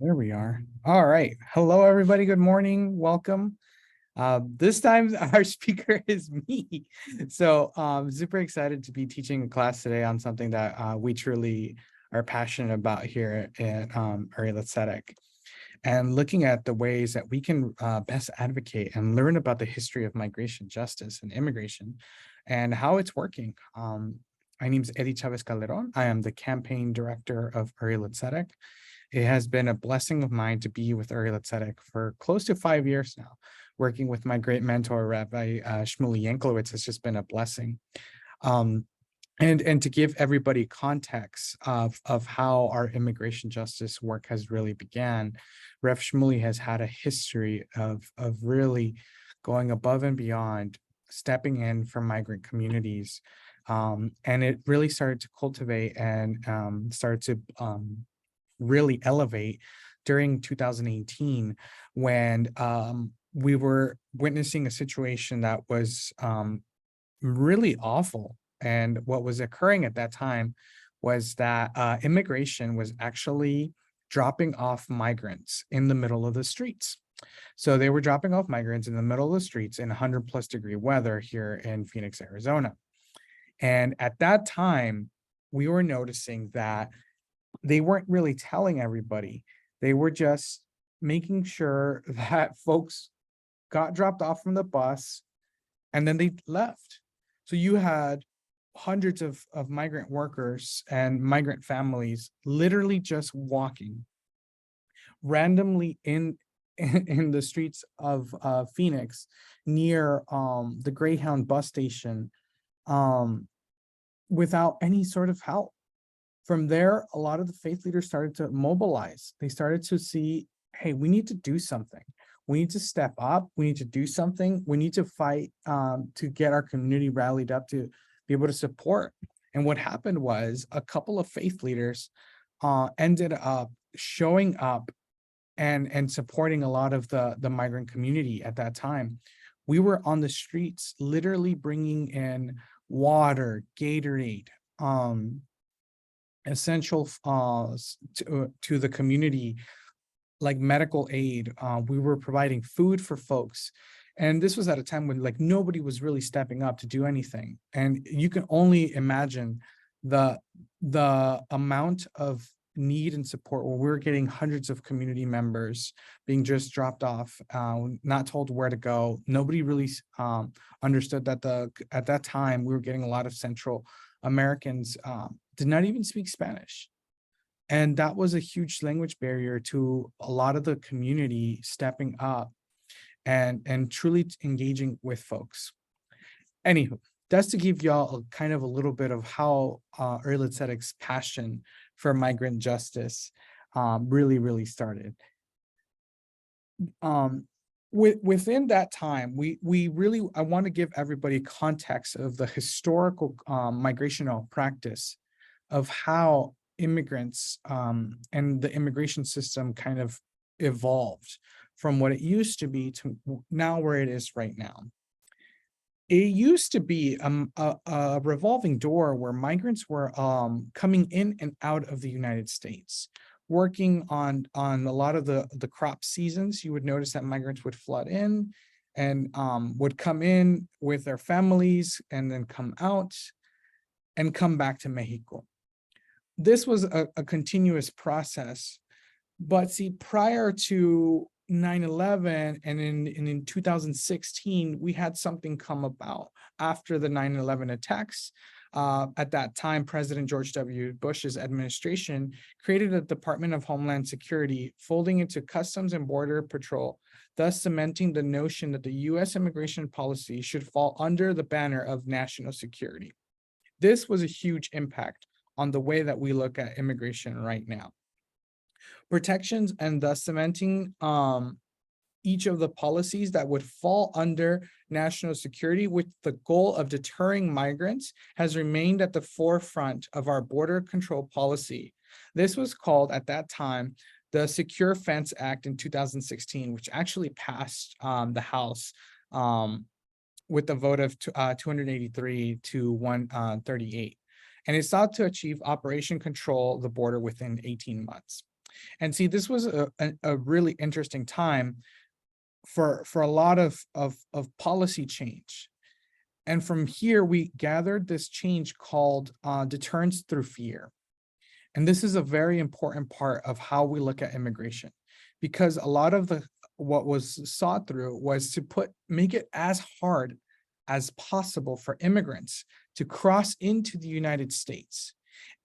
There we are. All right. Hello, everybody. Good morning. Welcome. This time our speaker is me. So super excited to be teaching a class today on something that we truly are passionate about here at Ariel Aesthetic, and looking at the ways that we can best advocate and learn about the history of migration justice and immigration and how it's working. My name is Eddie Chavez Calderon. I am the campaign director of Ariel Aesthetic. It has been a blessing of mine to be with Ariel Aesthetic for close to 5 years now. Working with my great mentor, Rabbi Shmuley Yanklowitz, has just been a blessing. Um, and to give everybody context of how our immigration justice work has really began, Rev Shmuley has had a history of really going above and beyond, stepping in for migrant communities. And it really started to cultivate and started to really elevate during 2018 when we were witnessing a situation that was really awful. And what was occurring at that time was that immigration was actually dropping off migrants in the middle of the streets. So they were dropping off migrants in the middle of the streets in 100+ degree weather here in Phoenix, Arizona. And at that time, we were noticing that they weren't really telling everybody. They were just making sure that folks got dropped off from the bus and then they left. So you had hundreds of migrant workers and migrant families literally just walking randomly in the streets of Phoenix near the Greyhound bus station um, without any sort of help. From there, a lot of the faith leaders started to mobilize. They started to see, hey, we need to do something. We need to step up. We need to do something. We need to fight to get our community rallied up to be able to support. And what happened was a couple of faith leaders ended up showing up and supporting a lot of the migrant community at that time. We were on the streets, literally bringing in water, Gatorade, essential to the community, like medical aid. We were providing food for folks. And this was at a time when like nobody was really stepping up to do anything. And you can only imagine the amount of need and support where we're getting hundreds of community members being just dropped off, not told where to go. Nobody really understood that at that time we were getting a lot of Central Americans did not even speak Spanish. And that was a huge language barrier to a lot of the community stepping up and truly engaging with folks. Anywho, that's to give y'all a kind of a little bit of how Ariel Aesthetic's passion for migrant justice really started. Within that time, we really, I want to give everybody context of the historical migrational practice of how immigrants and the immigration system kind of evolved from what it used to be to now where it is right now. It used to be a revolving door where migrants were coming in and out of the United States, working on a lot of the crop seasons. You would notice that migrants would flood in and would come in with their families and then come out and come back to Mexico. This was a continuous process. But see, prior to 9/11 and in 2016, we had something come about after the 9/11 attacks. At that time, President George W. Bush's administration created a Department of Homeland Security, folding into Customs and Border Patrol, thus cementing the notion that the U.S. immigration policy should fall under the banner of national security. This was a huge impact on the way that we look at immigration right now. Protections and thus cementing each of the policies that would fall under national security with the goal of deterring migrants has remained at the forefront of our border control policy. This was called at that time the Secure Fence Act in 2016, which actually passed the House with a vote of 283 to 138. And it sought to achieve Operation Control the border within 18 months. And see, this was a really interesting time for a lot of policy change. And from here, we gathered this change called deterrence through fear. And this is a very important part of how we look at immigration, because a lot of what was sought through was to make it as hard as possible for immigrants to cross into the United States.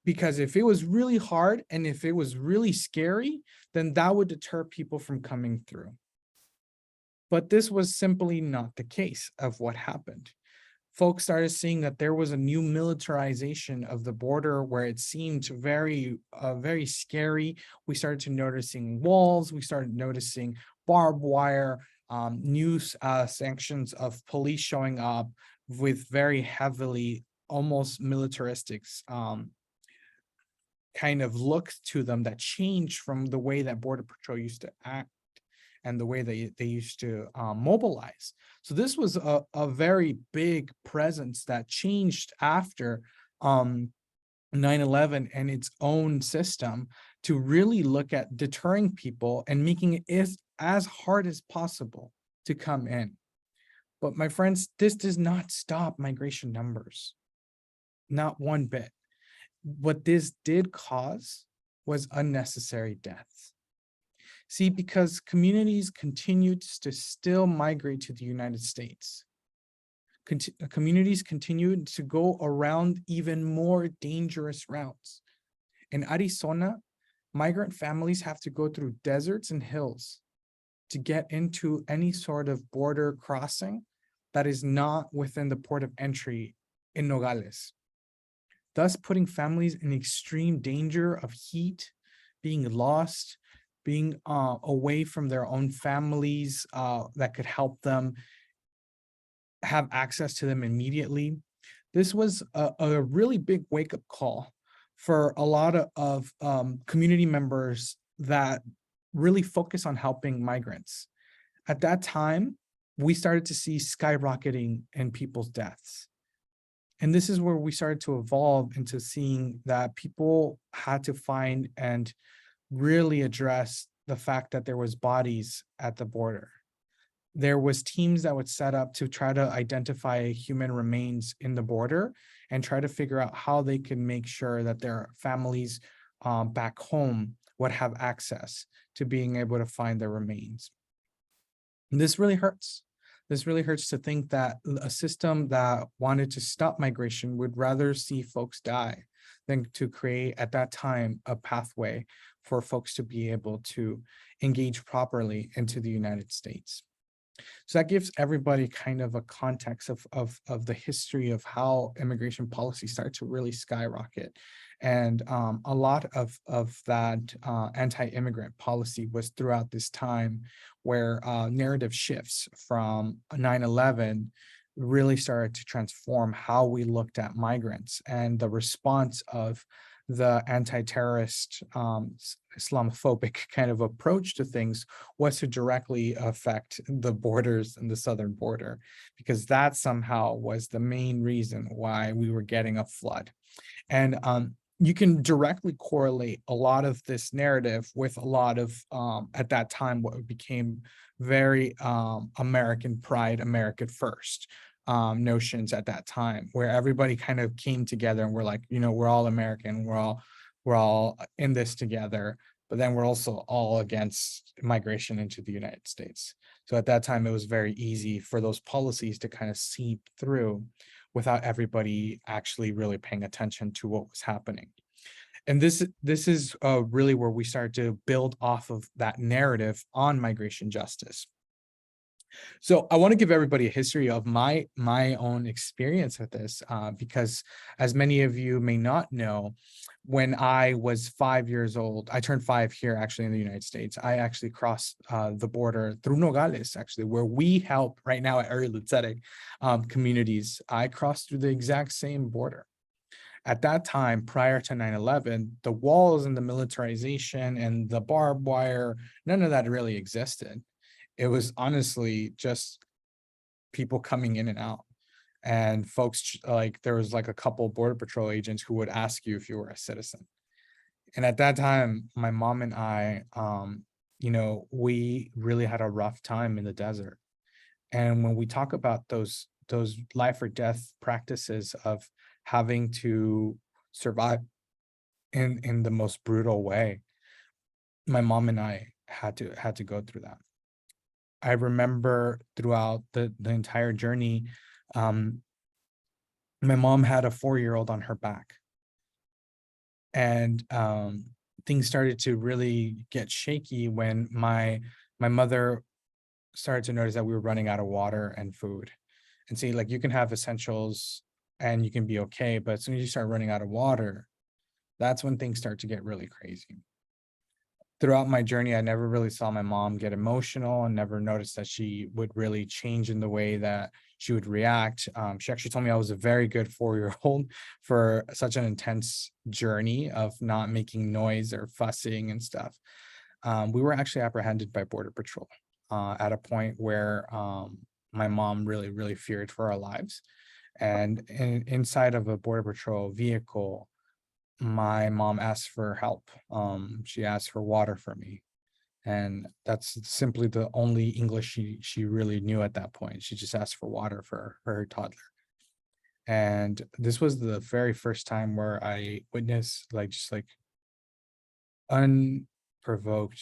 Because if it was really hard and if it was really scary, then that would deter people from coming through. But this was simply not the case of what happened. Folks started seeing that there was a new militarization of the border where it seemed very scary. We started to noticing walls. We started noticing barbed wire, new sanctions of police showing up with very heavily, almost militaristic kind of look to them that changed from the way that Border Patrol used to act and the way they used to mobilize. So this was a very big presence that changed after 9/11 and its own system to really look at deterring people and making it as hard as possible to come in. But my friends, this does not stop migration numbers, not one bit. What this did cause was unnecessary deaths. See, because communities continued to still migrate to the United States. Communities continued to go around even more dangerous routes. In Arizona, migrant families have to go through deserts and hills to get into any sort of border crossing that is not within the port of entry in Nogales, thus putting families in extreme danger of heat, being lost, being away from their own families that could help them have access to them immediately. This was a really big wake-up call for a lot of community members that really focus on helping migrants. At that time, we started to see skyrocketing in people's deaths. And this is where we started to evolve into seeing that people had to find and really address the fact that there was bodies at the border. There was teams that would set up to try to identify human remains in the border and try to figure out how they can make sure that their families back home would have access to being able to find their remains. And this really hurts. This really hurts to think that a system that wanted to stop migration would rather see folks die than to create at that time a pathway for folks to be able to engage properly into the United States. So that gives everybody kind of a context of the history of how immigration policy started to really skyrocket. And a lot of that anti-immigrant policy was throughout this time where narrative shifts from 9/11 really started to transform how we looked at migrants, and the response of the anti-terrorist Islamophobic kind of approach to things was to directly affect the borders and the southern border, because that somehow was the main reason why we were getting a flood. And you can directly correlate a lot of this narrative with a lot of, at that time, what became very American pride, American first notions at that time, where everybody kind of came together and we're like, we're all American, we're all in this together, but then we're also all against migration into the United States. So at that time, it was very easy for those policies to kind of seep through without everybody actually really paying attention to what was happening. And this is really where we start to build off of that narrative on migration justice. So I want to give everybody a history of my own experience with this, because as many of you may not know, when I was 5 years old, I turned 5 here actually in the United States. I actually crossed the border through Nogales, actually, where we help right now at Area Lutzedek communities. I crossed through the exact same border. At that time, prior to 9/11, the walls and the militarization and the barbed wire, none of that really existed. It was honestly just people coming in and out. And folks, like, there was like a couple Border Patrol agents who would ask you if you were a citizen. And at that time, my mom and I, we really had a rough time in the desert. And when we talk about those life or death practices of having to survive in the most brutal way, my mom and I had to go through that. I remember throughout the entire journey, um, my mom had a 4-year-old on her back, and things started to really get shaky when my mother started to notice that we were running out of water and food. And see, like, you can have essentials and you can be okay, but as soon as you start running out of water, that's when things start to get really crazy. Throughout my journey, I never really saw my mom get emotional and never noticed that she would really change in the way that she would react. She actually told me I was a very good 4-year-old for such an intense journey of not making noise or fussing and stuff. We were actually apprehended by Border Patrol at a point where my mom really, really feared for our lives. And inside of a Border Patrol vehicle, my mom asked for help. She asked for water for me. And that's simply the only English she really knew at that point. She just asked for water for her toddler. And this was the very first time where I witnessed like unprovoked,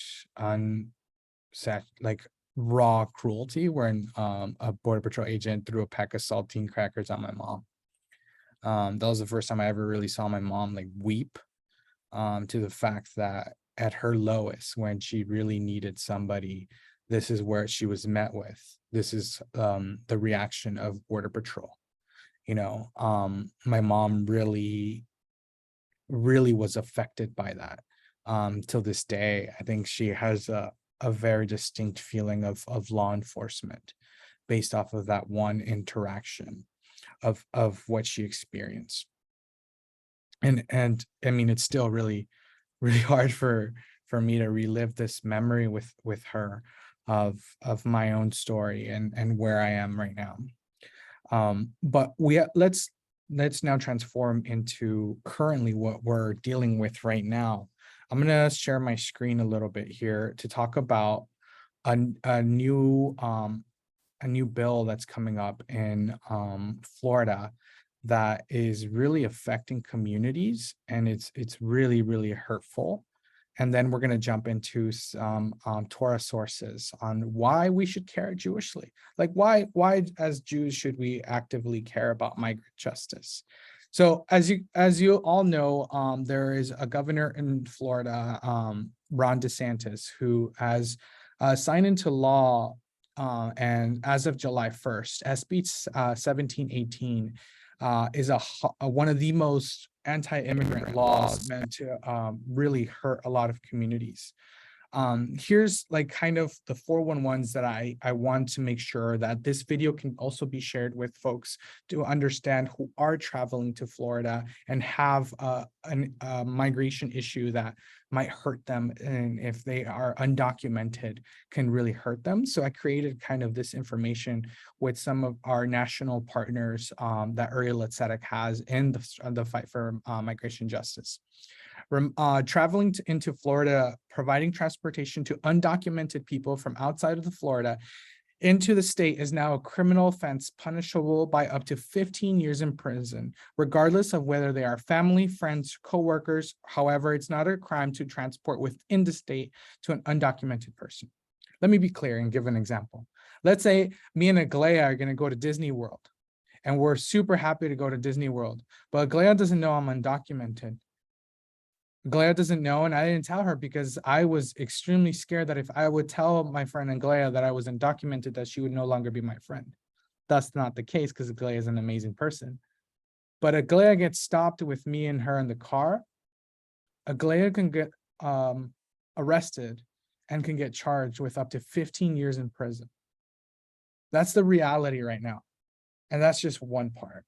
like raw cruelty when a Border Patrol agent threw a pack of saltine crackers on my mom. That was the first time I ever really saw my mom like weep, to the fact that at her lowest, when she really needed somebody, this is where she was met with. This is the reaction of Border Patrol. My mom really, really was affected by that. Till this day, I think she has a very distinct feeling of law enforcement based off of that one interaction of what she experienced. And I mean, it's still really, really hard for me to relive this memory with her of my own story and where I am right now. But let's now transform into currently what we're dealing with right now. I'm gonna share my screen a little bit here to talk about a, a new a new bill that's coming up in Florida that is really affecting communities, and it's really, really hurtful. And then we're going to jump into some Torah sources on why we should care Jewishly. Like, why as Jews should we actively care about migrant justice? So as you all know, there is a governor in Florida, Ron DeSantis, who has signed into law, and as of July 1st, SB 1718 is one of the most anti-immigrant laws meant to really hurt a lot of communities. Here's like kind of the 411s that I want to make sure that this video can also be shared with folks to understand who are traveling to Florida and have a migration issue that might hurt them, and if they are undocumented can really hurt them. So I created kind of this information with some of our national partners that Uriel Tzedek has in the fight for migration justice. Traveling into Florida, providing transportation to undocumented people from outside of the Florida into the state is now a criminal offense punishable by up to 15 years in prison, regardless of whether they are family, friends, co-workers. However, it's not a crime to transport within the state to an undocumented person. Let me be clear and give an example. Let's say me and Aglaya are going to go to Disney World, and we're super happy to go to Disney World, but Aglaya doesn't know I'm undocumented. Aglaya doesn't know, and I didn't tell her because I was extremely scared that if I would tell my friend Aglaya that I was undocumented, that she would no longer be my friend. That's not the case because Aglaya is an amazing person. But Aglaya gets stopped with me and her in the car. Aglaya can get arrested and can get charged with up to 15 years in prison. That's the reality right now. And that's just one part.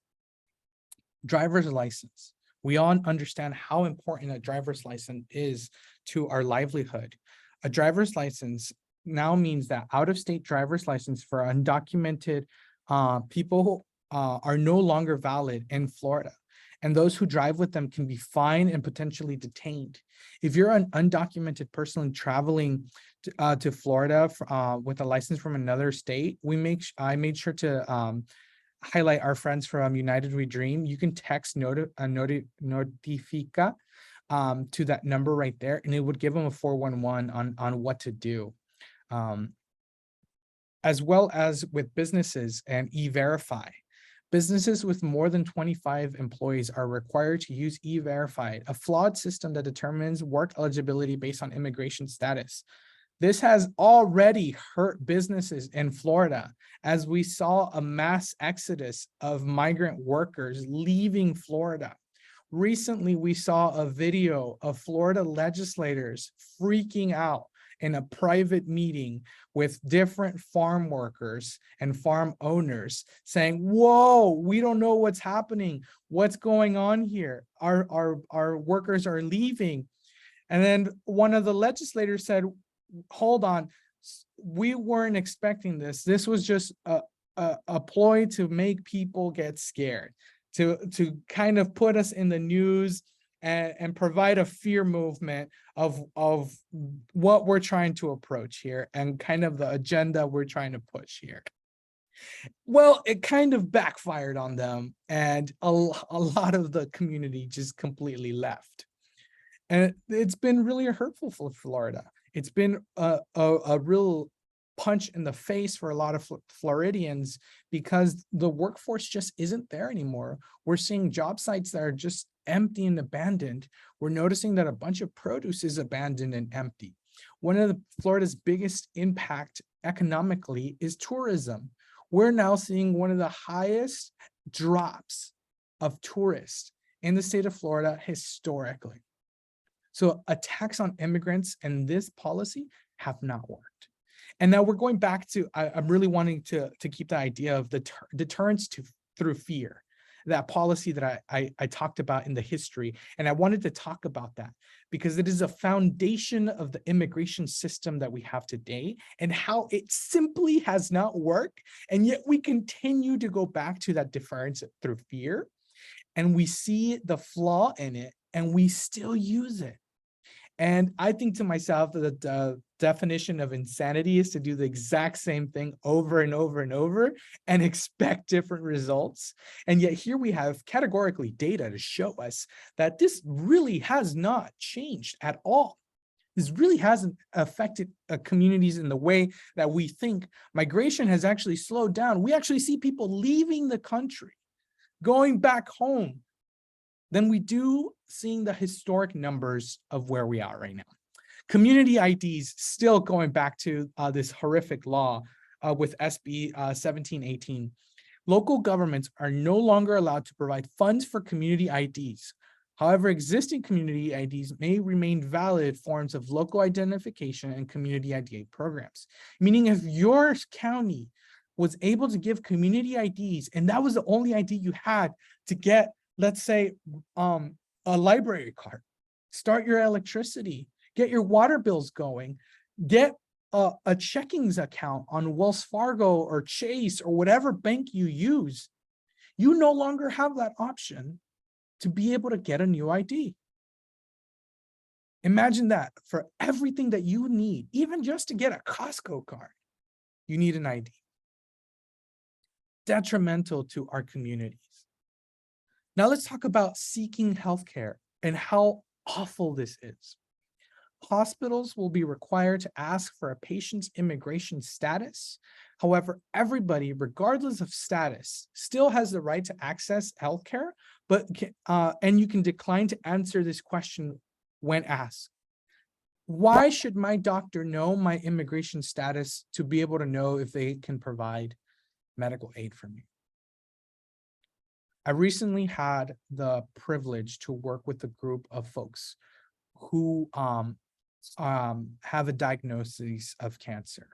Driver's license. We all understand how important a driver's license is to our livelihood. A driver's license now means that out-of-state driver's license for undocumented people are no longer valid in Florida. and those who drive with them can be fined and potentially detained. If you're an undocumented person traveling to Florida with a license from another state, I made sure to highlight our friends from United We Dream. You can text notifica to that number right there, and it would give them a 411 on what to do. As well as with businesses and E-Verify. Businesses with more than 25 employees are required to use E-Verify, a flawed system that determines work eligibility based on immigration status. This has already hurt businesses in Florida, as we saw a mass exodus of migrant workers leaving Florida. Recently, we saw a video of Florida legislators freaking out in a private meeting with different farm workers and farm owners saying, whoa, we don't know what's happening. What's going on here? Our workers are leaving. And then one of the legislators said, hold on, we weren't expecting this. This was just a ploy to make people get scared, to kind of put us in the news and provide a fear movement of what we're trying to approach here and kind of the agenda we're trying to push here. Well, it kind of backfired on them, and a lot of the community just completely left. And it's been really hurtful for Florida. It's been a real punch in the face for a lot of Floridians, because the workforce just isn't there anymore. We're seeing job sites that are just empty and abandoned. We're noticing that a bunch of produce is abandoned and empty. One of Florida's biggest impact economically is tourism. We're now seeing one of the highest drops of tourists in the state of Florida historically. So a tax on immigrants and this policy have not worked. And now we're going back to, I'm really wanting to keep the idea of the deterrence through fear, that policy that I talked about in the history. And I wanted to talk about that because it is a foundation of the immigration system that we have today and how it simply has not worked. And yet we continue to go back to that deterrence through fear, and we see the flaw in it and we still use it. And I think to myself that the definition of insanity is to do the exact same thing over and over and over and expect different results. And yet here we have categorically data to show us that this really has not changed at all. This really hasn't affected communities in the way that we think. Migration has actually slowed down. We actually see people leaving the country, going back home, than we do seeing the historic numbers of where we are right now. Community IDs, still going back to this horrific law with SB 1718. Local governments are no longer allowed to provide funds for community IDs. However, existing community IDs may remain valid forms of local identification and community ID programs. Meaning if your county was able to give community IDs and that was the only ID you had to get, let's say, a library card, start your electricity, get your water bills going, get a checkings account on Wells Fargo or Chase or whatever bank you use, you no longer have that option to be able to get a new ID. Imagine that. For everything that you need, even just to get a Costco card, you need an ID. Detrimental to our communities. Now let's talk about seeking healthcare and how awful this is. Hospitals will be required to ask for a patient's immigration status. However, everybody, regardless of status, still has the right to access healthcare, and you can decline to answer this question when asked. Why should my doctor know my immigration status to be able to know if they can provide medical aid for me? I recently had the privilege to work with a group of folks who have a diagnosis of cancer.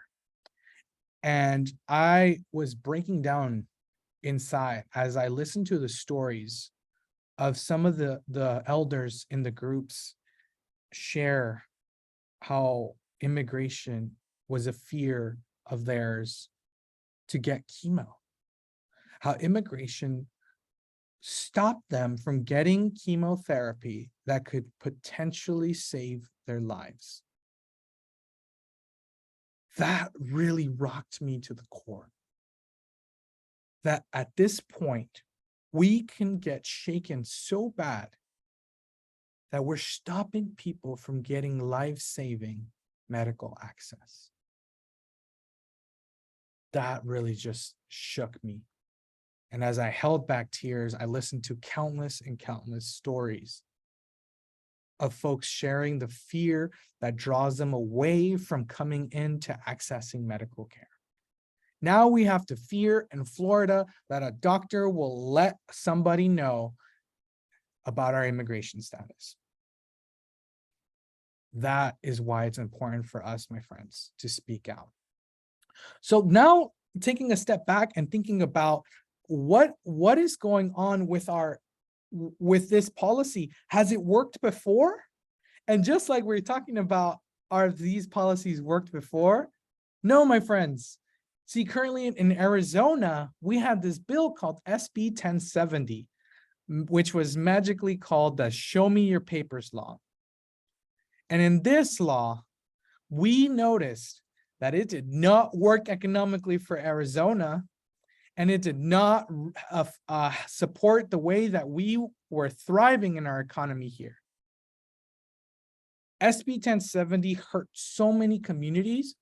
And I was breaking down inside as I listened to the stories of some of the elders in the groups share how immigration was a fear of theirs to get chemo, how immigration stop them from getting chemotherapy that could potentially save their lives. That really rocked me to the core. That at this point, we can get shaken so bad that we're stopping people from getting life-saving medical access. That really just shook me. And as I held back tears, I listened to countless and countless stories of folks sharing the fear that draws them away from coming into accessing medical care. Now we have to fear in Florida that a doctor will let somebody know about our immigration status. That is why it's important for us, my friends, to speak out. So now taking a step back and thinking about what is going on with this policy. Has it worked before? And just like we're talking about, are these policies worked before? No, my friends. See, currently in Arizona, we have this bill called SB 1070, which was magically called the Show Me Your Papers law. And in this law, we noticed that it did not work economically for Arizona, and it did not support the way that we were thriving in our economy here. SB 1070 hurt so many communities,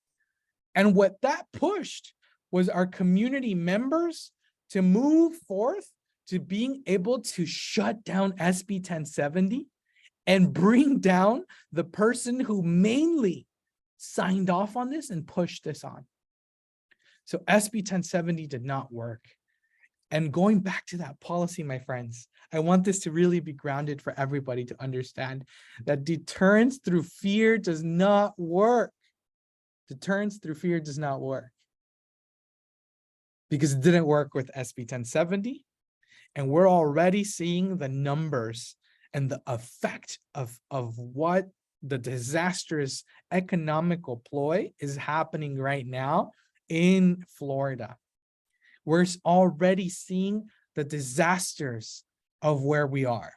and what that pushed was our community members to move forth to being able to shut down SB 1070 and bring down the person who mainly signed off on this and pushed this on. So SB 1070 did not work. And going back to that policy, my friends, I want this to really be grounded for everybody to understand that deterrence through fear does not work. Deterrence through fear does not work. Because it didn't work with SB 1070. And we're already seeing the numbers and the effect of what the disastrous economical ploy is happening right now in Florida. We're already seeing the disasters of where we are.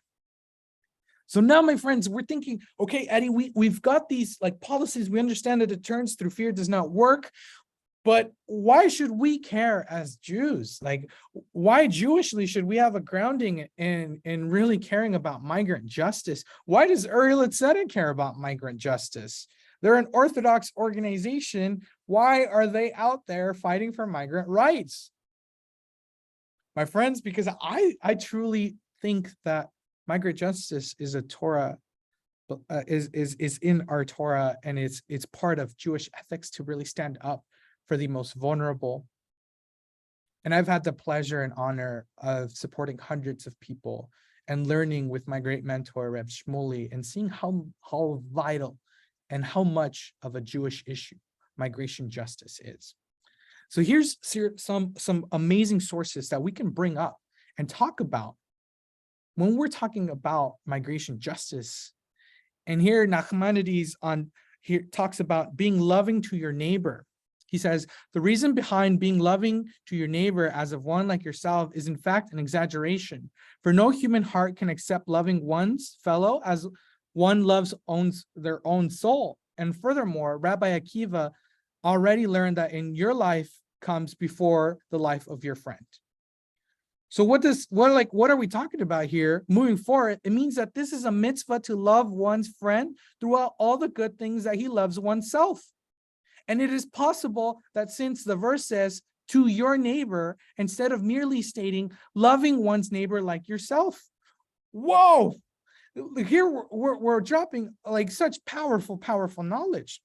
So now, my friends, we're thinking, okay, Eddie, we've got these like policies. We understand that deterrence through fear does not work, but why should we care as Jews? Like, why Jewishly should we have a grounding in really caring about migrant justice? Why does Uri Litzeda care about migrant justice? They're an Orthodox organization. Why are they out there fighting for migrant rights? My friends, because I truly think that migrant justice is a Torah, is in our Torah, and it's part of Jewish ethics to really stand up for the most vulnerable. And I've had the pleasure and honor of supporting hundreds of people and learning with my great mentor, Reb Shmuley, and seeing how vital and how much of a Jewish issue migration justice is. So here's some amazing sources that we can bring up and talk about when we're talking about migration justice. And here Nachmanides talks about being loving to your neighbor. He says, the reason behind being loving to your neighbor as of one like yourself is in fact an exaggeration. For no human heart can accept loving one's fellow as one loves their own soul. And furthermore, Rabbi Akiva already learned that in your life comes before the life of your friend. So what are we talking about here? Moving forward, it means that this is a mitzvah to love one's friend throughout all the good things that he loves oneself. And it is possible that since the verse says to your neighbor, instead of merely stating loving one's neighbor like yourself. Whoa! Here we're dropping like such powerful knowledge.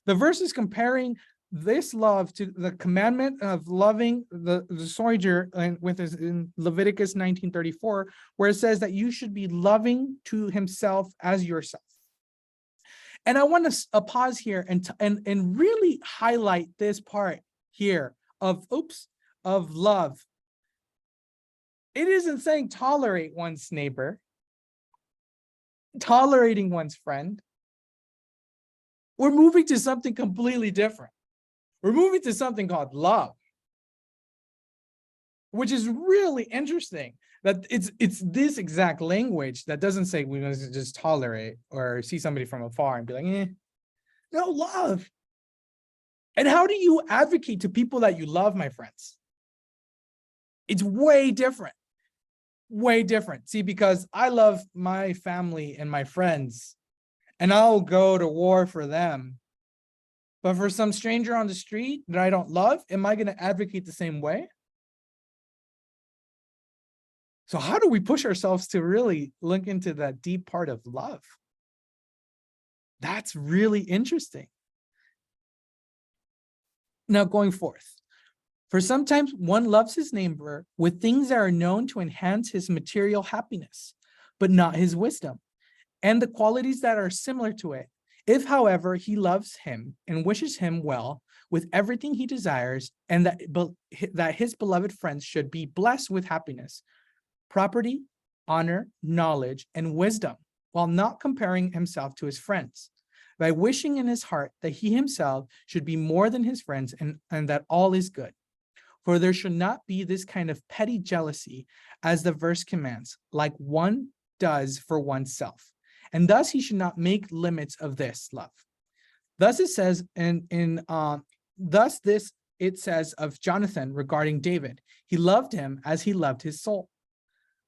The verse is comparing this love to the commandment of loving the sojourner in Leviticus 19:34, where it says that you should be loving to himself as yourself. And I want to pause here and really highlight this part here of love. It isn't saying tolerate one's neighbor, tolerating one's friend. We're moving to something completely different. We're moving to something called love. which is really interesting that it's this exact language that doesn't say we must just tolerate or see somebody from afar and be like, no, love. And how do you advocate to people that you love, my friends? It's way different. Way different. See, because I love my family and my friends, and I'll go to war for them. But for some stranger on the street that I don't love, am I going to advocate the same way? So how do we push ourselves to really look into that deep part of love? That's really interesting. Now, going forth. For sometimes one loves his neighbor with things that are known to enhance his material happiness, but not his wisdom, and the qualities that are similar to it. If, however, he loves him and wishes him well with everything he desires, and that his beloved friends should be blessed with happiness, property, honor, knowledge, and wisdom, while not comparing himself to his friends, by wishing in his heart that he himself should be more than his friends and that all is good. For there should not be this kind of petty jealousy, as the verse commands, like one does for oneself. And thus he should not make limits of this love. Thus it says, it says of Jonathan regarding David, he loved him as he loved his soul.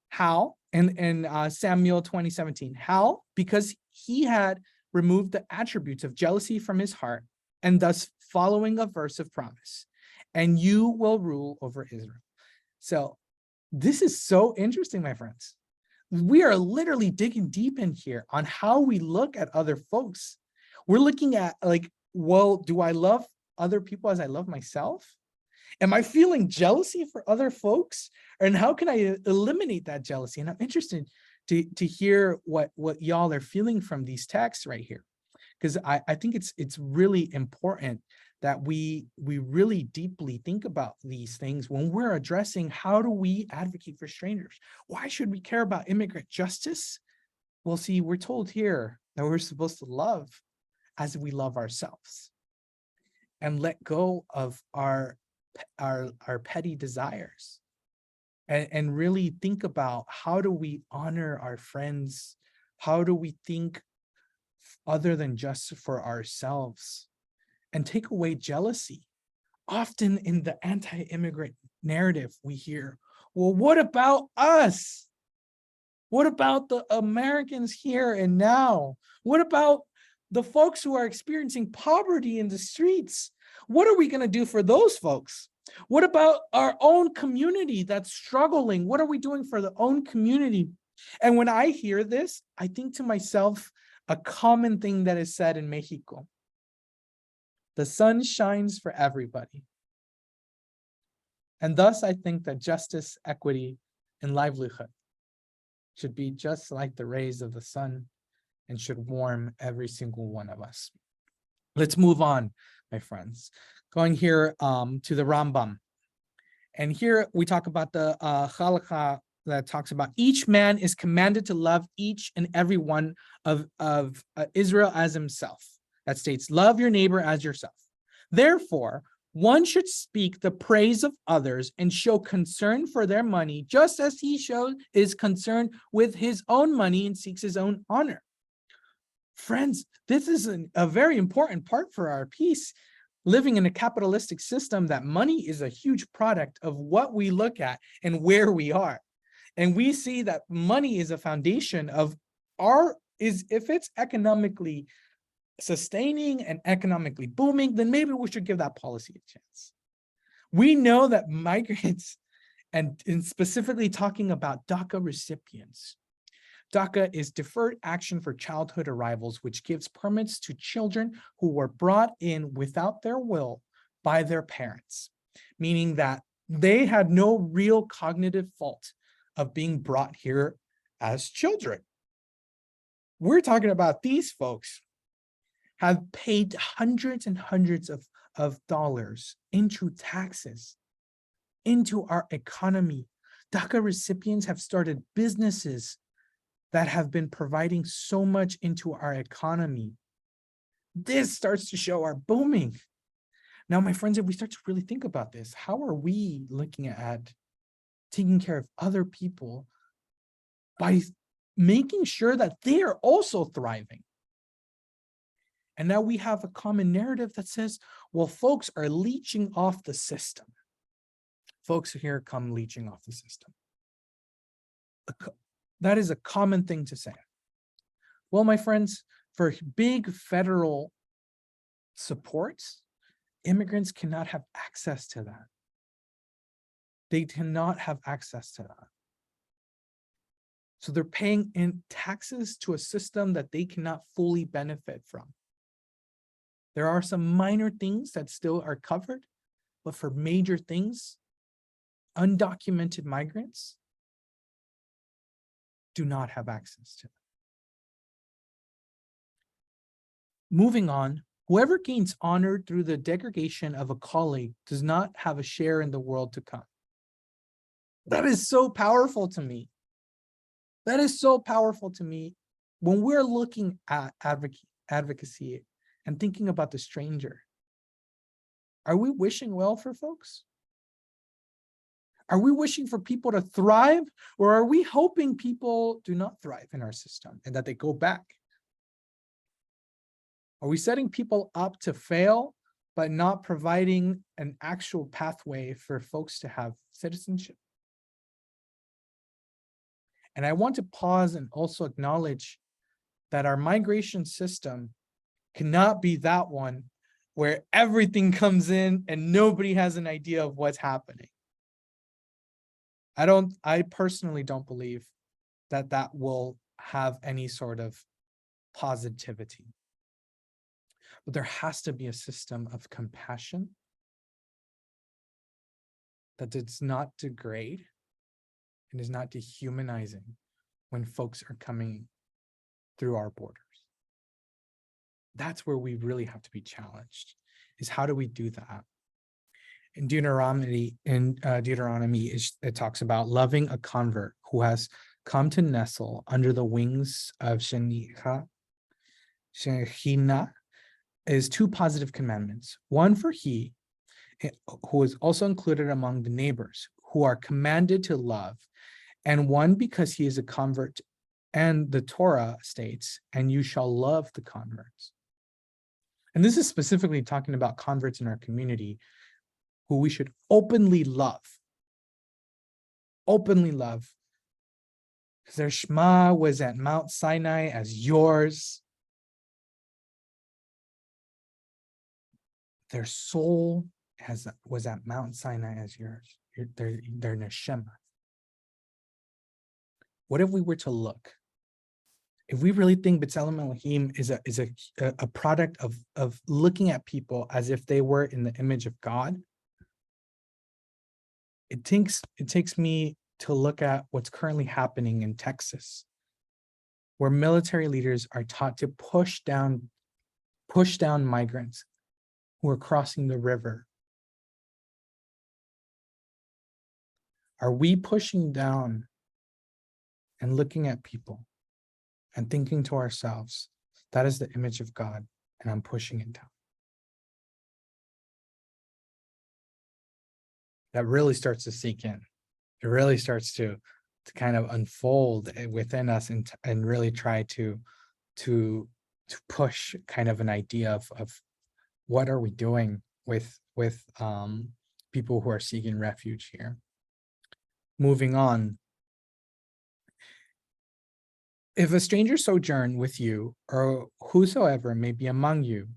How? In Samuel 20:17. How? Because he had removed the attributes of jealousy from his heart, and thus following a verse of promise. And you will rule over Israel. So this is so interesting, my friends. We are literally digging deep in here on how we look at other folks. We're looking at like, well, do I love other people as I love myself? Am I feeling jealousy for other folks? And how can I eliminate that jealousy? And I'm interested to hear what y'all are feeling from these texts right here. Because I think it's really important that we really deeply think about these things when we're addressing how do we advocate for strangers? Why should we care about immigrant justice? Well, see, we're told here that we're supposed to love as we love ourselves and let go of our petty desires and really think about how do we honor our friends? How do we think other than just for ourselves? And take away jealousy. Often in the anti-immigrant narrative, we hear, well, what about us? What about the Americans here and now? What about the folks who are experiencing poverty in the streets? What are we going to do for those folks? What about our own community that's struggling? What are we doing for the own community? And when I hear this, I think to myself, a common thing that is said in Mexico. The sun shines for everybody. And thus, I think that justice, equity, and livelihood should be just like the rays of the sun and should warm every single one of us. Let's move on, my friends. Going here to the Rambam. And here we talk about the halakha that talks about each man is commanded to love each and every one of Israel as himself. That states, love your neighbor as yourself. Therefore, one should speak the praise of others and show concern for their money, just as he is concerned with his own money and seeks his own honor. Friends, this is a very important part for our peace. Living in a capitalistic system, that money is a huge product of what we look at and where we are. And we see that money is a foundation of if it's economically sustaining and economically booming, then maybe we should give that policy a chance. We know that migrants, and specifically talking about DACA recipients, DACA is Deferred Action for Childhood Arrivals, which gives permits to children who were brought in without their will by their parents, meaning that they had no real cognitive fault of being brought here as children. We're talking about these folks have paid hundreds and hundreds of dollars into taxes, into our economy. DACA recipients have started businesses that have been providing so much into our economy. This starts to show our booming. Now, my friends, if we start to really think about this, how are we looking at taking care of other people by making sure that they are also thriving. And now we have a common narrative that says, well, folks are leeching off the system. Folks here come leeching off the system. That is a common thing to say. Well, my friends, for big federal supports, immigrants cannot have access to that. They cannot have access to that. So they're paying in taxes to a system that they cannot fully benefit from. There are some minor things that still are covered, but for major things, undocumented migrants do not have access to them. Moving on, whoever gains honor through the degradation of a colleague does not have a share in the world to come. That is so powerful to me. That is so powerful to me when we're looking at advocacy and thinking about the stranger. Are we wishing well for folks? Are we wishing for people to thrive, or are we hoping people do not thrive in our system and that they go back? Are we setting people up to fail, but not providing an actual pathway for folks to have citizenship? And I want to pause and also acknowledge that our migration system cannot be that one where everything comes in and nobody has an idea of what's happening. I personally don't believe that that will have any sort of positivity. But there has to be a system of compassion that does not degrade and is not dehumanizing when folks are coming through our borders. That's where we really have to be challenged, is how do we do that? In Deuteronomy, it talks about loving a convert who has come to nestle under the wings of Shekhinah is two positive commandments. One for he, who is also included among the neighbors, who are commanded to love, and one because he is a convert, and the Torah states, and you shall love the converts. And this is specifically talking about converts in our community who we should openly love. Openly love. Because their Shema was at Mount Sinai as yours. Their soul was at Mount Sinai as yours. Their neshama. What if we were to look? If we really think B'Tselem Elohim is a product of looking at people as if they were in the image of God, it takes me to look at what's currently happening in Texas, where military leaders are taught to push down migrants who are crossing the river. Are we pushing down and looking at people and thinking to ourselves, that is the image of God, and I'm pushing it down? That really starts to sink in. It really starts to kind of unfold within us and really try to push kind of an idea of what are we doing with people who are seeking refuge here. Moving on. If a stranger sojourn with you, or whosoever may be among you,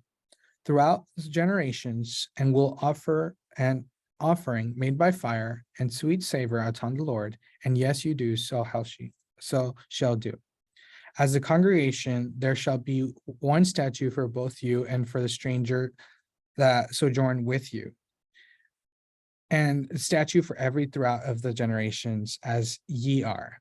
throughout generations, and will offer an offering made by fire and sweet savor unto the Lord, and yes, you do, so shall do. As a congregation, there shall be one statute for both you and for the stranger that sojourn with you, and a statute for every throughout of the generations as ye are.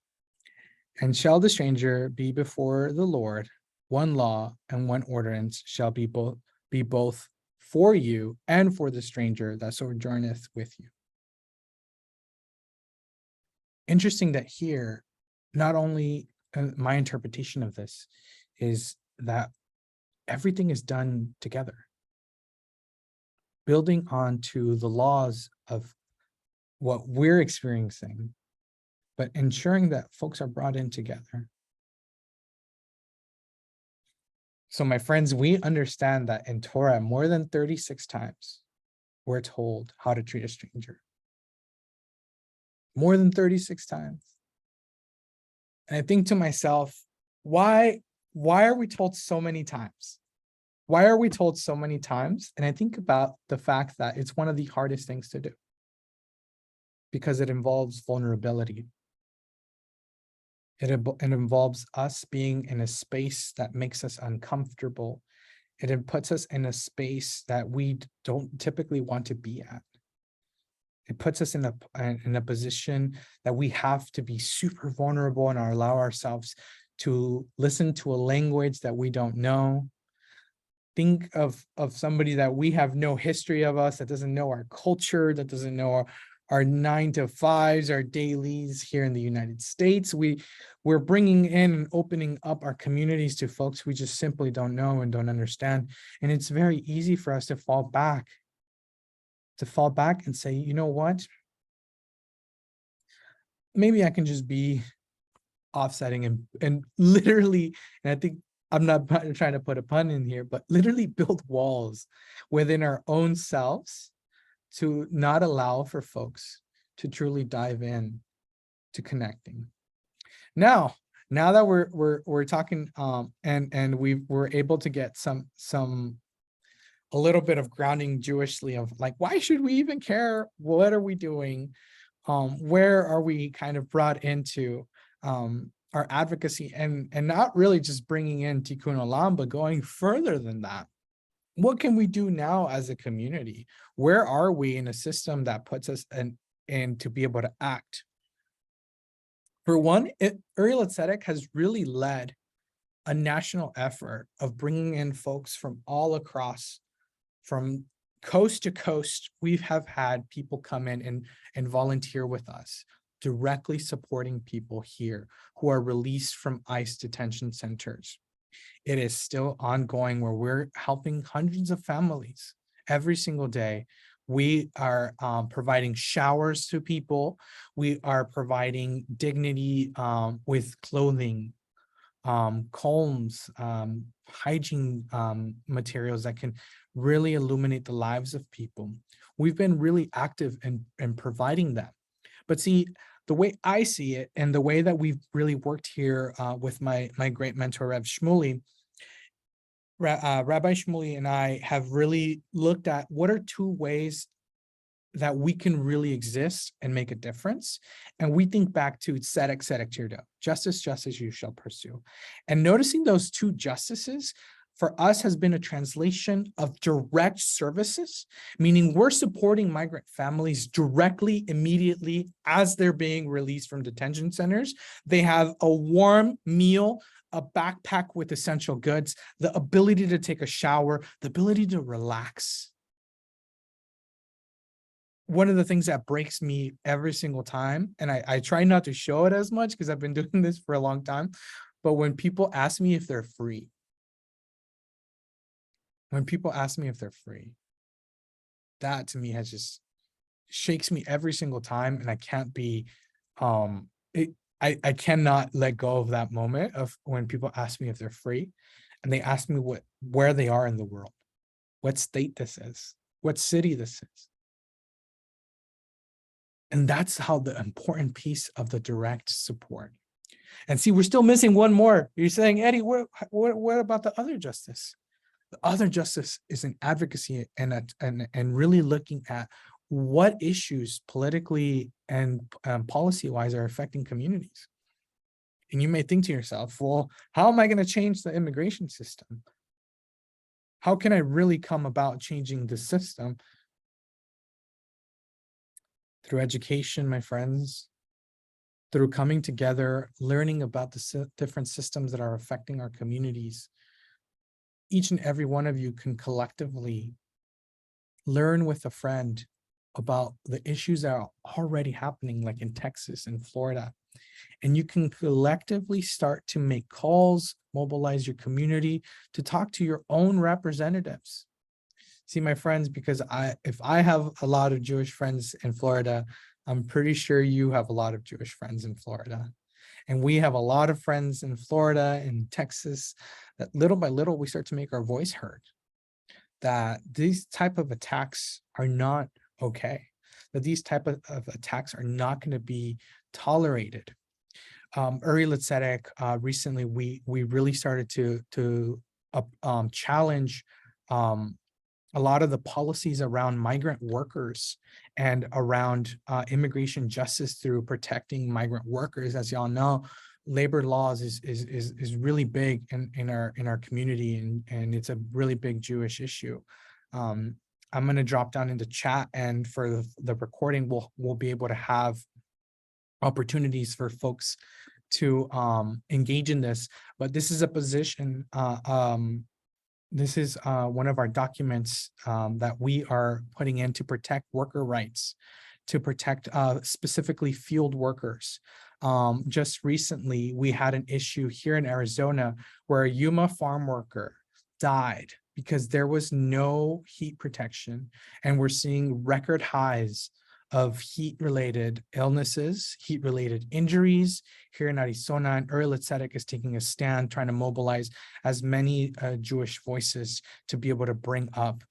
And shall the stranger be before the Lord, one law and one ordinance shall be both for you and for the stranger that sojourneth with you. Interesting that here, not only my interpretation of this is that everything is done together, building onto the laws of what we're experiencing but ensuring that folks are brought in together. So my friends, we understand that in Torah, more than 36 times, we're told how to treat a stranger. More than 36 times. And I think to myself, why are we told so many times? Why are we told so many times? And I think about the fact that it's one of the hardest things to do because it involves vulnerability. It involves us being in a space that makes us uncomfortable. It puts us in a space that we don't typically want to be at. It puts us in a position that we have to be super vulnerable and allow ourselves to listen to a language that we don't know. Think of somebody that we have no history of us, that doesn't know our culture, that doesn't know our 9-to-5s, our dailies here in the United States. We're bringing in and opening up our communities to folks we just simply don't know and don't understand. And it's very easy for us to fall back and say, you know what? Maybe I can just be offsetting and literally, and I think I'm not trying to put a pun in here, but literally build walls within our own selves to not allow for folks to truly dive in to connecting. Now that we're talking and we're able to get a little bit of grounding Jewishly of like, why should we even care? What are we doing? Where are we kind of brought into our advocacy and not really just bringing in Tikkun Olam, but going further than that? What can we do now as a community? Where are we in a system that puts us in to be able to act? For one, Uriel Tzedek has really led a national effort of bringing in folks from all across, from coast to coast. We have had people come in and volunteer with us, directly supporting people here who are released from ICE detention centers. It is still ongoing where we're helping hundreds of families every single day. We are providing showers to people. We are providing dignity with clothing, combs, hygiene materials that can really illuminate the lives of people. We've been really active in providing that. But see, the way I see it and the way that we've really worked here with my great mentor, Rabbi Shmuley and I have really looked at what are two ways that we can really exist and make a difference. And we think back to tzedek, tzedek tirdo, justice, justice you shall pursue. And noticing those two justices for us has been a translation of direct services, meaning we're supporting migrant families directly, immediately as they're being released from detention centers. They have a warm meal, a backpack with essential goods, the ability to take a shower, the ability to relax. One of the things that breaks me every single time, and I try not to show it as much because I've been doing this for a long time, but when people ask me if they're free, that to me has just shakes me every single time, and I can't be, I cannot let go of that moment of when people ask me if they're free, and they ask me where they are in the world, what state this is, what city this is. And that's how the important piece of the direct support. And see, we're still missing one more. You're saying, Eddie, what about the other justice? The other justice is an advocacy and really looking at what issues politically and policy-wise are affecting communities. And you may think to yourself, well, how am I going to change the immigration system? How can I really come about changing the system? Through education, my friends, through coming together, learning about the different systems that are affecting our communities. Each and every one of you can collectively learn with a friend about the issues that are already happening, like in Texas and Florida. And you can collectively start to make calls, mobilize your community to talk to your own representatives. See, my friends, because if I have a lot of Jewish friends in Florida, I'm pretty sure you have a lot of Jewish friends in Florida. And we have a lot of friends in Florida and Texas that little by little we start to make our voice heard. That these type of attacks are not okay. That these type of attacks are not going to be tolerated. Uri Litzedek, recently we really started to challenge a lot of the policies around migrant workers and around immigration justice through protecting migrant workers. As y'all know, labor laws is really big in our community, and it's a really big Jewish issue. I'm going to drop down into chat, and for the recording, we'll be able to have opportunities for folks to engage in this. But this is a position. This is one of our documents that we are putting in to protect worker rights, to protect specifically field workers. Just recently, we had an issue here in Arizona where a Yuma farm worker died because there was no heat protection, and we're seeing record highs of heat-related illnesses, heat-related injuries here in Arizona. And Uri Litzedek is taking a stand, trying to mobilize as many Jewish voices to be able to bring up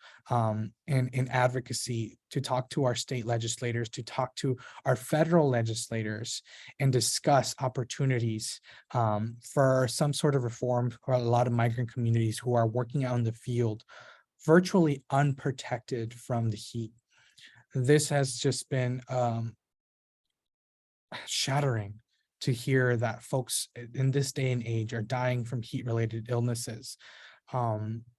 in advocacy, to talk to our state legislators, to talk to our federal legislators, and discuss opportunities for some sort of reform for a lot of migrant communities who are working out in the field, virtually unprotected from the heat. This has just been shattering to hear that folks in this day and age are dying from heat-related illnesses,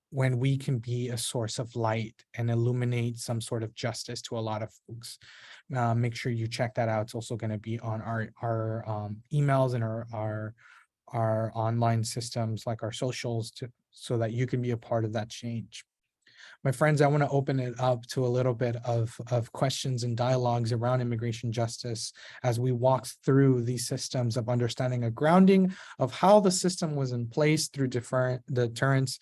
when we can be a source of light and illuminate some sort of justice to a lot of folks. Make sure you check that out. It's also going to be on our emails and our online systems, like our socials, so that you can be a part of that change. My friends, I want to open it up to a little bit of questions and dialogues around immigration justice as we walk through these systems of understanding a grounding of how the system was in place through different deterrence,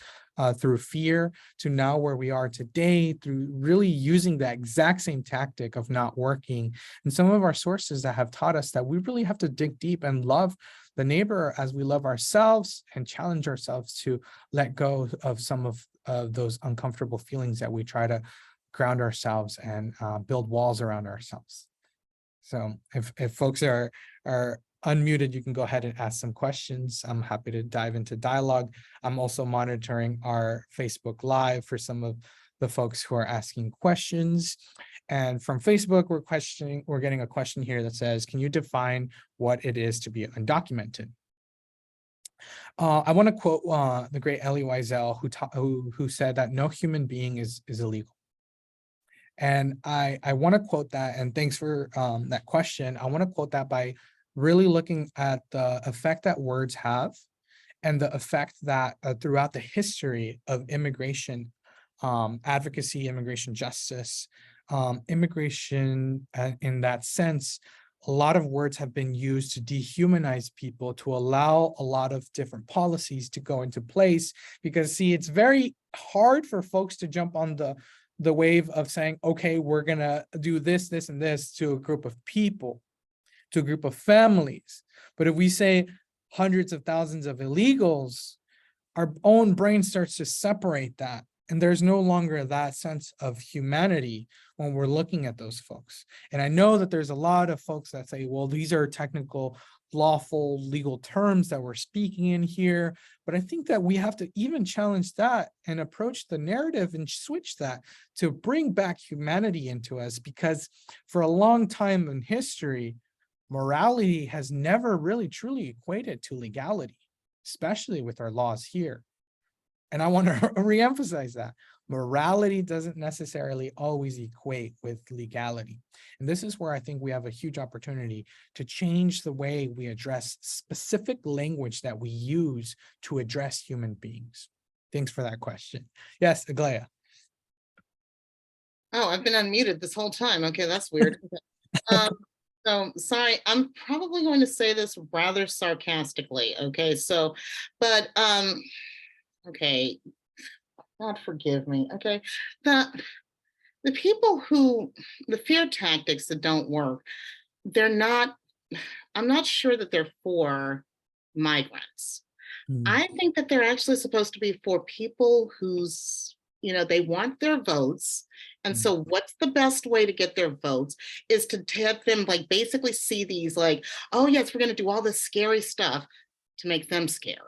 through fear, to now where we are today, through really using that exact same tactic of not working. And some of our sources that have taught us that we really have to dig deep and love the neighbor as we love ourselves, and challenge ourselves to let go of some of those uncomfortable feelings that we try to ground ourselves and build walls around ourselves. So if folks are unmuted, you can go ahead and ask some questions. I'm happy to dive into dialogue. I'm also monitoring our Facebook Live for some of the folks who are asking questions. And from Facebook, we're getting a question here that says, can you define what it is to be undocumented? I want to quote the great Elie Wiesel, who said that no human being is illegal. And I want to quote that, and thanks for that question. I want to quote that by really looking at the effect that words have, and the effect that throughout the history of immigration advocacy, immigration justice, immigration in that sense, a lot of words have been used to dehumanize people, to allow a lot of different policies to go into place. Because see, it's very hard for folks to jump on the wave of saying, okay, we're gonna do this, this, and this to a group of people, to a group of families. But if we say hundreds of thousands of illegals, our own brain starts to separate that. And there's no longer that sense of humanity when we're looking at those folks. And I know that there's a lot of folks that say, well, these are technical, lawful, legal terms that we're speaking in here. But I think that we have to even challenge that and approach the narrative and switch that to bring back humanity into us. Because for a long time in history, morality has never really truly equated to legality, especially with our laws here. And I want to reemphasize that morality doesn't necessarily always equate with legality. And this is where I think we have a huge opportunity to change the way we address specific language that we use to address human beings. Thanks for that question. Yes, Aglaia. Oh, I've been unmuted this whole time. Okay, that's weird. So sorry, I'm probably going to say this rather sarcastically. Okay, so, but okay, God forgive me. Okay, that the people the fear tactics that don't work, they're not, I'm not sure that they're for migrants. Mm, I think that they're actually supposed to be for people they want their votes. And mm, so what's the best way to get their votes is to have them like basically see these like, oh yes, we're going to do all this scary stuff to make them scared.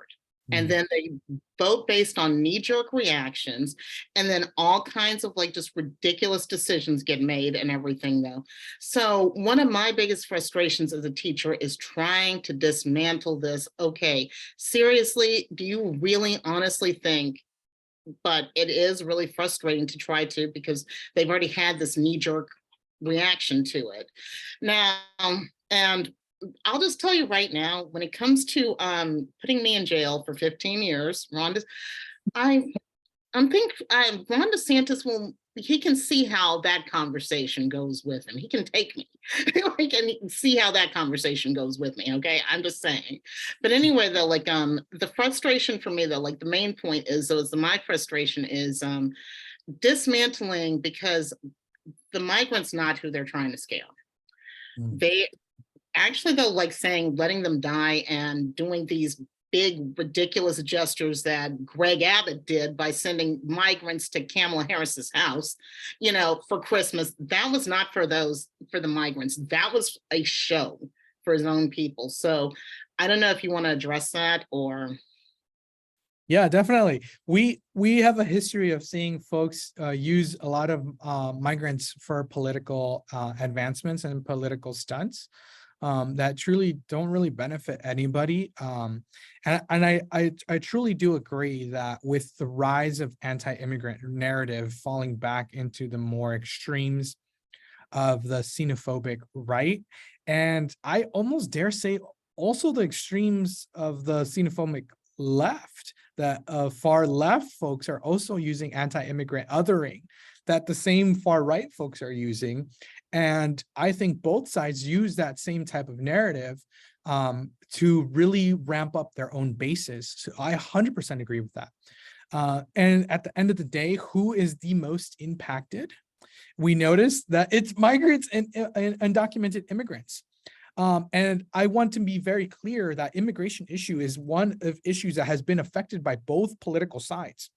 And mm. then they vote based on knee-jerk reactions, and then all kinds of like just ridiculous decisions get made and everything though. So one of my biggest frustrations as a teacher is trying to dismantle this. Okay, seriously, do you really honestly think, but it is really frustrating to try to, because they've already had this knee-jerk reaction to it now. And I'll just tell you right now, when it comes to putting me in jail for 15 years, I Ron DeSantis he can see how that conversation goes with him. He can take me. He can see how that conversation goes with me. Okay. I'm just saying. But anyway, though, like the frustration for me though, like the main point is my frustration is dismantling, because the migrants not who they're trying to scale. Mm. They actually though, like saying letting them die and doing these big ridiculous gestures that Greg Abbott did by sending migrants to Kamala Harris's house, for Christmas. That was not for the migrants. That was a show for his own people. So I don't know if you want to address that or. Yeah, definitely. We have a history of seeing folks use a lot of migrants for political advancements and political stunts that truly don't really benefit anybody. And I truly do agree that with the rise of anti-immigrant narrative falling back into the more extremes of the xenophobic right, and I almost dare say also the extremes of the xenophobic left, that far left folks are also using anti-immigrant othering that the same far right folks are using. And I think both sides use that same type of narrative to really ramp up their own bases. So I 100% agree with that. And at the end of the day, who is the most impacted? We notice that it's migrants and undocumented immigrants. And I want to be very clear that immigration issue is one of issues that has been affected by both political sides.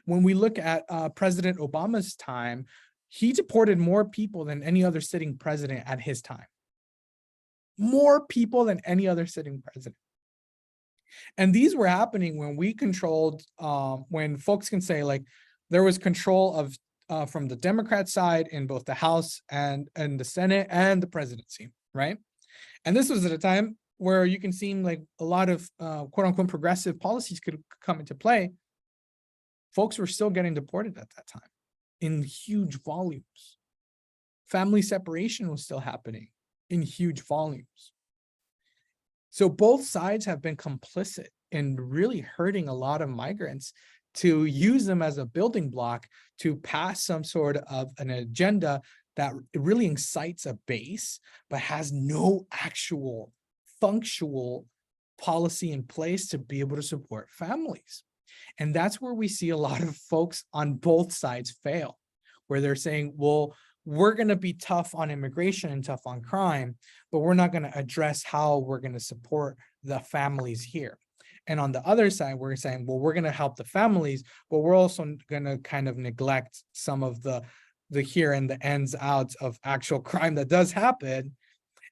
When we look at President Obama's time, he deported more people than any other sitting president at his time. More people than any other sitting president. And these were happening when we controlled, when folks can say like there was control of from the Democrat side in both the House and the Senate and the presidency, right? And this was at a time where you can see like a lot of quote unquote progressive policies could come into play. Folks were still getting deported at that time in huge volumes. Family separation was still happening in huge volumes. So both sides have been complicit in really hurting a lot of migrants to use them as a building block to pass some sort of an agenda that really incites a base, but has no actual functional policy in place to be able to support families. And that's where we see a lot of folks on both sides fail, where they're saying, well, we're going to be tough on immigration and tough on crime, but we're not going to address how we're going to support the families here. And on the other side, we're saying, well, we're going to help the families, but we're also going to kind of neglect some of the here and the ends out of actual crime that does happen.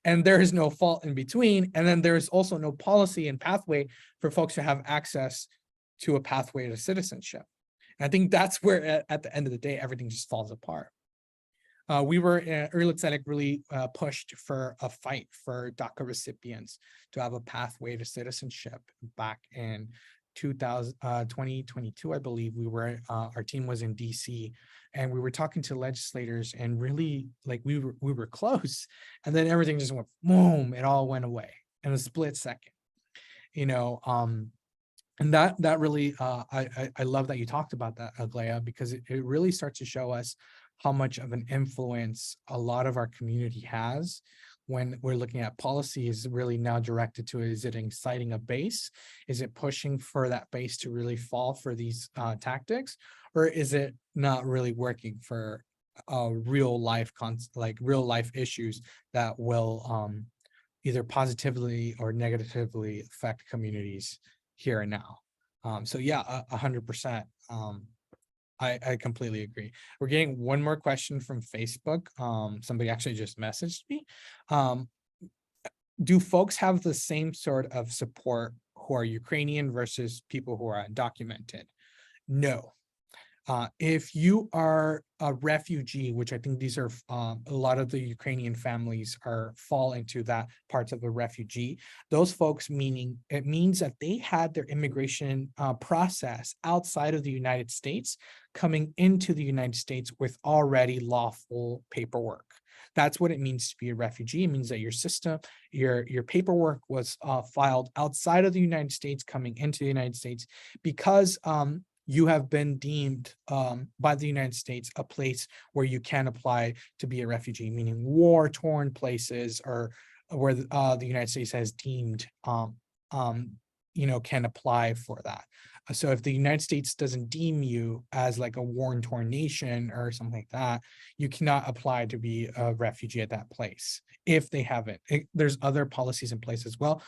And there is no fault in between. And then there's also no policy and pathway for folks to have access to a pathway to citizenship. And I think that's where at the end of the day, everything just falls apart. We were really pushed for a fight for DACA recipients to have a pathway to citizenship back in 2022, I believe. Our team was in DC, and we were talking to legislators, and really like we were close, and then everything just went boom, it all went away in a split second, and that really I love that you talked about that, Aglaia, because it really starts to show us how much of an influence a lot of our community has when we're looking at policy is really now directed to, is it inciting a base? Is it pushing for that base to really fall for these tactics? Or is it not really working for real life real life issues that will either positively or negatively affect communities here and now. So yeah, 100%. I completely agree. We're getting one more question from Facebook. Somebody actually just messaged me. Do folks have the same sort of support who are Ukrainian versus people who are undocumented? No. If you are a refugee, which I think these are a lot of the Ukrainian families fall into that parts of the refugee, those folks, meaning it means that they had their immigration process outside of the United States coming into the United States with already lawful paperwork. That's what it means to be a refugee. It means that your system, your paperwork was filed outside of the United States coming into the United States because you have been deemed by the United States a place where you can apply to be a refugee, meaning war-torn places or where the United States has deemed, can apply for that. So if the United States doesn't deem you as like a war-torn nation or something like that, you cannot apply to be a refugee at that place if they haven't. There's other policies in place as well,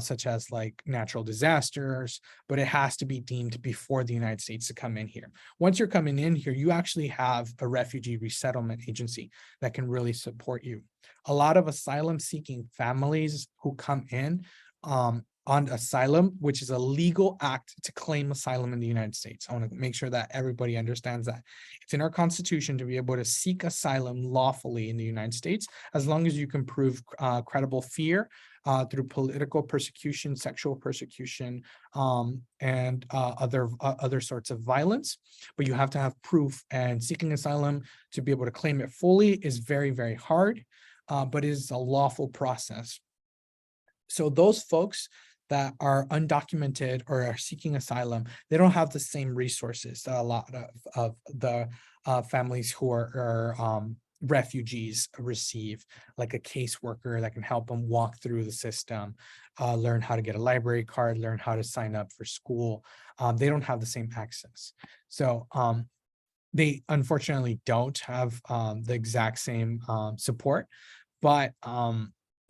such as like natural disasters, but it has to be deemed before the United States to come in here. Once you're coming in here, you actually have a refugee resettlement agency that can really support you. A lot of asylum-seeking families who come in on asylum, which is a legal act to claim asylum in the United States. I want to make sure that everybody understands that. It's in our Constitution to be able to seek asylum lawfully in the United States, as long as you can prove credible fear through political persecution, sexual persecution, and other sorts of violence. But you have to have proof, and seeking asylum to be able to claim it fully is very, very hard, but it is a lawful process. So those folks that are undocumented or are seeking asylum, they don't have the same resources that a lot of the families who are refugees receive, like a caseworker that can help them walk through the system, learn how to get a library card, learn how to sign up for school. They don't have the same access. So they unfortunately don't have the exact same support, but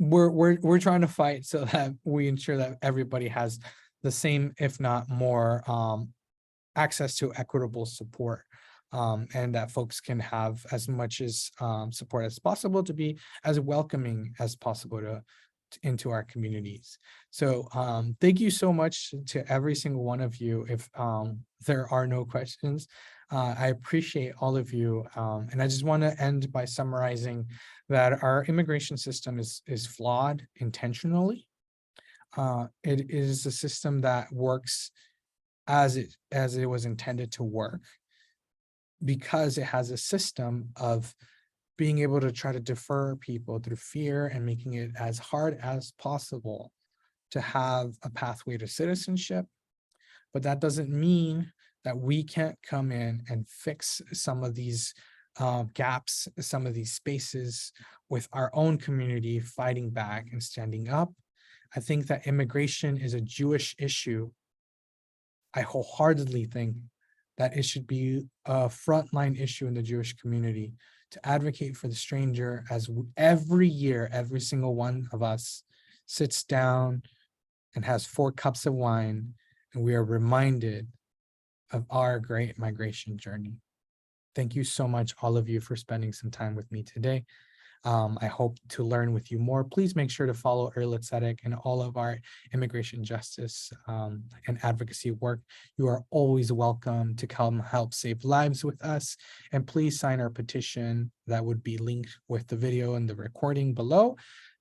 we're trying to fight so that we ensure that everybody has the same, if not more, access to equitable support, and that folks can have as much as support as possible to be as welcoming as possible into our communities. So thank you so much to every single one of you. If there are no questions, I appreciate all of you. And I just want to end by summarizing that our immigration system is flawed intentionally. It is a system that works as it was intended to work, because it has a system of being able to try to defer people through fear and making it as hard as possible to have a pathway to citizenship. But that doesn't mean that we can't come in and fix some of these gaps, some of these spaces with our own community fighting back and standing up. I think that immigration is a Jewish issue. I wholeheartedly think that it should be a frontline issue in the Jewish community to advocate for the stranger, as every year, every single one of us sits down and has 4 cups of wine, and we are reminded of our great migration journey. Thank you so much, all of you, for spending some time with me today. I hope to learn with you more. Please make sure to follow Erlit Tzedek and all of our immigration justice and advocacy work. You are always welcome to come help save lives with us. And please sign our petition that would be linked with the video and the recording below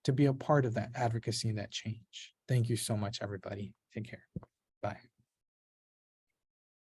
to be a part of that advocacy and that change. Thank you so much, everybody. Take care. Bye.